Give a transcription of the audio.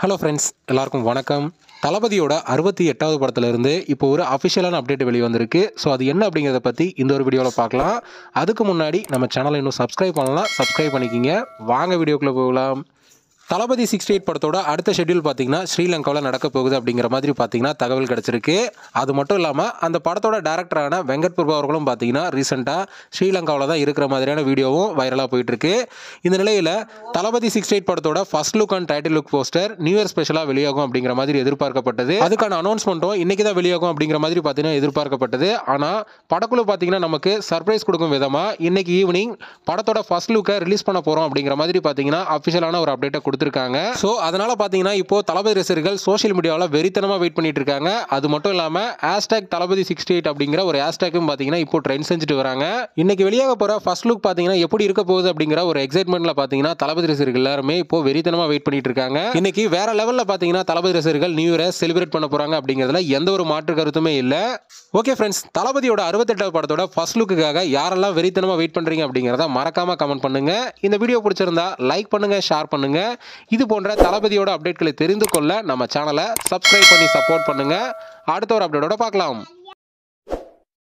Hello friends, எல்லாருக்கும் வணக்கம். தளபதியோட 68வது படத்துலேருந்து இப்போ ஒரு அஃபிஷியலான அப்டேட் வெளியே வந்திருக்கு. ஸோ அது என்ன அப்படிங்கிறத பற்றி இந்த ஒரு வீடியோவில் பார்க்கலாம். அதுக்கு முன்னாடி நம்ம சேனலை இன்னும் சப்ஸ்கிரைப் பண்ணலாம், சப்ஸ்கிரைப் பண்ணிக்கிங்க. வாங்க வீடியோக்குள்ளே போகலாம். தளபதி 68 படத்தோட அடுத்த ஷெட்யூல் பார்த்தீங்கன்னா ஸ்ரீலங்காவில் நடக்க போகுது அப்படிங்கிற மாதிரி பார்த்தீங்கன்னா தகவல் கிடச்சிருக்கு. அது மட்டும் இல்லாமல் அந்த படத்தோட டேரக்டரான வெங்கட் பிரபு அவர்களும் பார்த்தீங்கன்னா ரீசெண்டாக ஸ்ரீலங்காவில் தான் இருக்கிற மாதிரியான வீடியோவும் வைரலாக போயிட்டுருக்கு. இந்த நிலையில் தளபதி 68 படத்தோட first look and title look poster new year ஸ்பெஷலாக வெளியாகும் அப்படிங்கிற மாதிரி எதிர்பார்க்கப்பட்டது. அதுக்கான அனௌன்ஸ்மெண்ட்டும் இன்னைக்கு தான் வெளியாகும் அப்படிங்கிற மாதிரி பார்த்தீங்கன்னா எதிர்பார்க்கப்பட்டது. ஆனால் படக்குழு பார்த்தீங்கன்னா நமக்கு சர்ப்ரைஸ் கொடுக்கும் விதமாக இன்னைக்கு ஈவினிங் படத்தோட ஃபர்ஸ்ட் லுக்கை ரிலீஸ் பண்ண போகிறோம் அப்படிங்கிற மாதிரி பார்த்தீங்கன்னா அஃபிஷியலான ஒரு அப்டேட்டை கொடுத்துருக்காங்க. ஸோ அதனால பார்த்தீங்கன்னா இப்போ தளபதி ரசிகர்கள் சோஷியல் மீடியாவில் வெறித்தனமாக வெயிட் பண்ணிட்டு இருக்காங்க. அது மட்டும் இல்லாமல் ஹேஷ்டேக் தளபதி 68 அப்படிங்கிற ஒரு ஹேஷ்டேக்கும் பார்த்தீங்கன்னா இப்போ ட்ரெண்ட் செஞ்சுட்டு வராங்க. இன்னைக்கு வெளியாக போகிற ஃபர்ஸ்ட் லுக் பார்த்தீங்கன்னா எப்படி இருக்க போகுது அப்படிங்கிற ஒரு எக்ஸைட்மெண்ட்ல பார்த்தீங்கன்னா தளபதி ரசிகர்கள் எல்லாருமே இப்போ வெறித்தனமாக வெயிட் பண்ணிட்டு இருக்காங்க. இன்னைக்கு வேற லெவலில் பார்த்தீங்கன்னா தளபதி ரசிகர்கள் நியூ இயரை செலிப்ரேட் பண்ண போறாங்க அப்படிங்கிறதுல எந்த ஒரு மாற்று கருத்துமே இல்லை. ஓகே ஃப்ரெண்ட்ஸ், தளபதியோட 68வது படத்தோட ஃபர்ஸ்ட் லுக்குக்காக யாரெல்லாம் வெறித்தனமாக வெயிட் பண்றீங்க அப்படிங்கிறத மறக்காம கமெண்ட் பண்ணுங்க. இந்த வீடியோ பிடிச்சிருந்தா லைக் பண்ணுங்க, ஷேர் பண்ணுங்க. இது போன்ற தளபதியோட அப்டேட்களை தெரிந்து கொள்ள நம்ம சேனலை சப்ஸ்கிரைப் பண்ணி சப்போர்ட் பண்ணுங்க. அடுத்த ஒரு அப்டேட்டோட பார்க்கலாம்.